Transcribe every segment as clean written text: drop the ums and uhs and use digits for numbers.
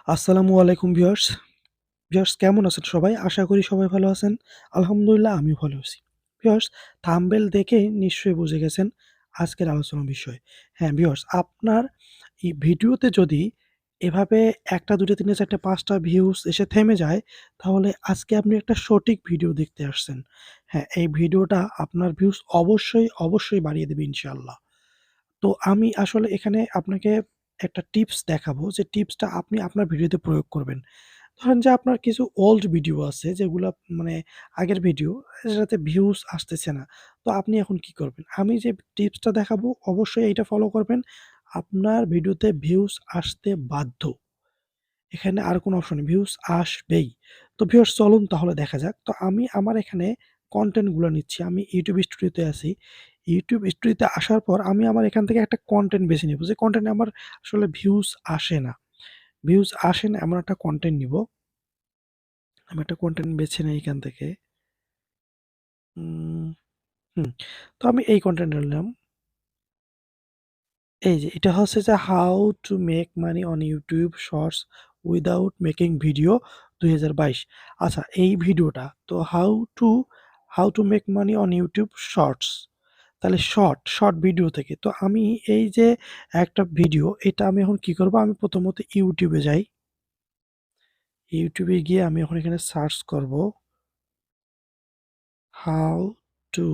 আসসালামু আলাইকুম ভিউয়ার্স। কেমন আছেন সবাই? আশা করি সবাই ভালো আছেন। আলহামদুলিল্লাহ আমিও ভালো আছি। ভিউয়ার্স, থাম্বনেল দেখেই নিশ্চয়ই বুঝে গেছেন আজকের আলোচনার বিষয়। হ্যাঁ, ভিউয়ার্স, আপনার এই ভিডিওতে যদি এভাবে ১ টা ২ টা ৩ টা ৪ টা ৫ টা ভিউজ এসে থেমে যায়, তাহলে আজকে আপনি একটা সঠিক ভিডিও দেখতে আসছেন। হ্যাঁ, এই ভিডিওটা আপনার ভিউজ অবশ্যই বাড়িয়ে দেবে ইনশাআল্লাহ। তো আমি আসলে এখানে আপনাকে একটা টিপস দেখাবো যে টিপসটা আপনি আপনার ভিডিওতে প্রয়োগ করবেন। ধরেন যে আপনার কিছু ওল্ড ভিডিও আছে যেগুলা মানে আগের ভিডিও, যেটাতে ভিউজ আসতেছে না। তো আপনি এখন কি করবেন? আমি যে টিপসটা দেখাবো অবশ্যই এইটা ফলো করবেন। আপনার ভিডিওতে ভিউজ আসতে বাধ্য। এখানে আর কোনো অপশন নেই। ভিউজ আসবেই। তো ভিউয়ার্স, চলুন তাহলে দেখা যাক। তো আমি আমার এখানে কনটেন্ট গুলা নিচ্ছি। আমি YouTube স্টুডিওতে আছি। YouTube স্টুডিওতে আসার পর আমি আমার এখান থেকে একটা কনটেন্ট বেছে নিব। যে কনটেন্টে আমার আসলে ভিউজ আসে না। ভিউজ আসে না এমন একটা কনটেন্ট নিব। আমি একটা কনটেন্ট বেছে নেই এখান থেকে। উম হুম। তো আমি এই কনটেন্টটা নিলাম। এই যে এটা হচ্ছে যে how to make money on YouTube shorts without making video ২০২২। আচ্ছা, এই ভিডিওটা তো how to make money on YouTube shorts. তাহলে শর্ট ভিডিও থেকে। তো আমি এই যে একটা ভিডিও, এটা আমি এখন কি করব? আমি প্রথমত ইউটিউবে যাই। ইউটিউবে গিয়ে আমি এখন এখানে সার্চ করব how to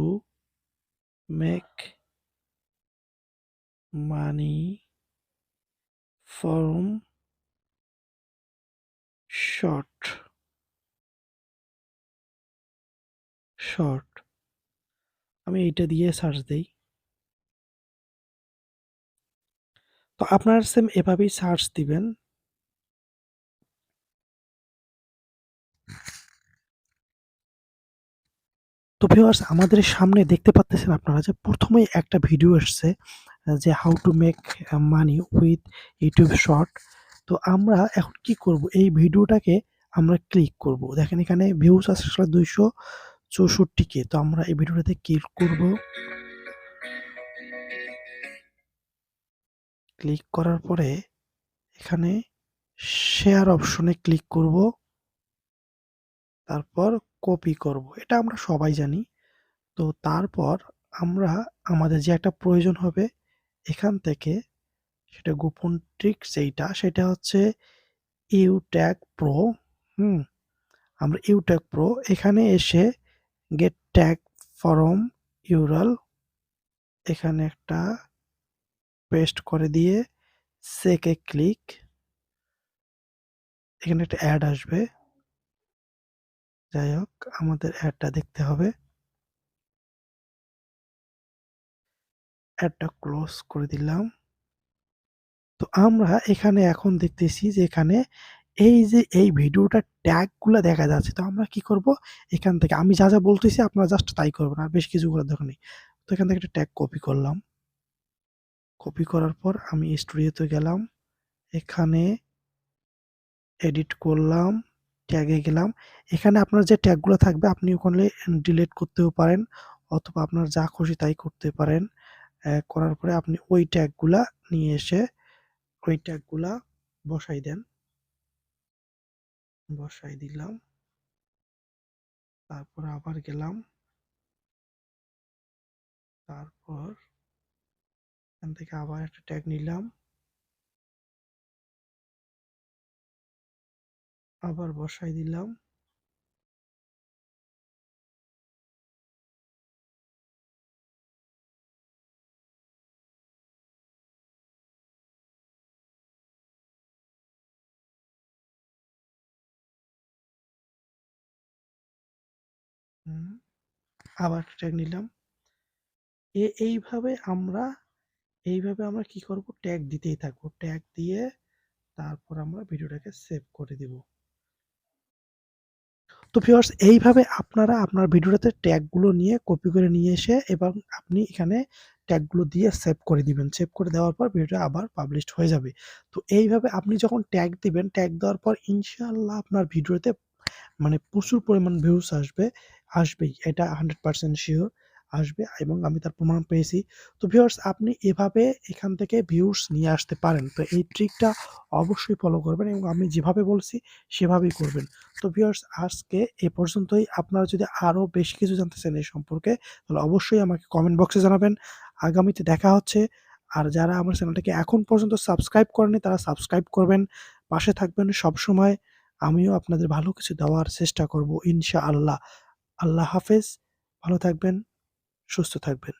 make money from short short. আমি এইটা দিয়ে সার্চ দেই। তো আপনারা সেম এভাবেই সার্চ দিবেন। তো ভিউয়ার্স, আমাদের সামনে দেখতে পাচ্তেছেন আপনারা যে ১ম এই একটা ভিডিও এসছে যে how to make money with YouTube short. তো আমরা এখন কি করব? এই ভিডিওটাকে আমরা ক্লিক করব। দেখেন এখানে ভিউজ আছে আসলে ২৬৪ কে। তো আমরা এই ভিডিওটাতে ক্লিক করব। ক্লিক করার পরে এখানে শেয়ার অপশনে ক্লিক করব। তারপর কপি করব। এটা আমরা সবাই জানি। তো তারপর আমরা আমাদের যে একটা প্রয়োজন হবে এখান থেকে, সেটা গোপন ট্রিক যেইটা, সেটা হচ্ছে ইউট্যাগ প্রো। হুম? আমরা ইউট্যাগ প্রো এখানে এসে গেট ট্যাগ ফ্রম ইউরাল এখানে একটা পেস্ট করে দিয়ে সেকে ক্লিক। এখানে একটা অ্যাড আসবে। যাই হোক, আমাদের অ্যাডটা দেখতে হবে। অ্যাডটা ক্লোজ করে দিলাম। তো আমরা এখানে এখন দেখতেছি যে এখানে এই যে এই ভিডিওটার ট্যাগ গুলা দেখা যাচ্ছে। তো আমরা কি করব? এখান থেকে আমি যা বলতেছি আপনারা জাস্ট তাই করবেন। আর বেশি কিছু করার দরকার নেই। তো এখান থেকে একটা ট্যাগ কপি করলাম। কপি করার পর আমি স্টুডিওতে গেলাম। এখানে এডিট করলাম, ট্যাগে গেলাম। এখানে আপনার যে ট্যাগগুলো থাকবে আপনি ওখানে ডিলিট করতেও পারেন, অথবা আপনার যা খুশি তাই করতে পারেন। করার পরে আপনি ওই ট্যাগগুলা নিয়ে এসে ওই ট্যাগগুলা বসাই দেন। বসাই দিলাম। তারপর আবার গেলাম। তারপর এখান থেকে আবার একটা ট্যাগ নিলাম। আবার বসাই দিলাম। হুম, আবার একটা ট্যাগ নিলাম। এইভাবে আমরা কি করব? ট্যাগ দিতেই থাকবো। ট্যাগ দিয়ে তারপর আমরা ভিডিওটাকে সেভ করে দিব। তো ভিউয়ার্স, এইভাবে আপনারা আপনার ভিডিওটাতে ট্যাগগুলো নিয়ে কপি করে নিয়ে এসে এবং আপনি এখানে ট্যাগগুলো দিয়ে সেভ করে দিবেন। সেভ করে দেওয়ার পর ভিডিওটা আবার পাবলিশড হয়ে যাবে। তো এইভাবে আপনি যখন ট্যাগ দিবেন, ট্যাগ দেওয়ার পর ইনশাআল্লাহ আপনার ভিডিওতে মানে প্রচুর পরিমাণ ভিউজ আসবেই। এটা 100% সিওর। আসবে এবং আমি তার প্রমাণ পেয়েছি। তো ভিউয়ার্স আপনি এভাবে এখান থেকে ভিউজ নিয়ে আসতে পারেন। তো এই ট্রিকটা অবশ্যই ফলো করবেন এবং আমি যেভাবে বলছি সেভাবেই করবেন। তো ভিউয়ার্স আজকে এ পর্যন্তই। আপনারা যদি আরো বেশি কিছু জানতে চান এই সম্পর্কে তাহলে অবশ্যই আমাকে কমেন্ট বক্সে জানাবেন। আগামীতে দেখা হচ্ছে। আর যারা আমার চ্যানেলটাকে এখন পর্যন্ত সাবস্ক্রাইব করেনি তারা সাবস্ক্রাইব করবেন। পাশে থাকবেন সবসময়। আমিও আপনাদের ভালো কিছু দেওয়ার চেষ্টা করব ইনশাআল্লাহ। আল্লাহ হাফেজ। ভালো থাকবেন, সুস্থ থাকবেন।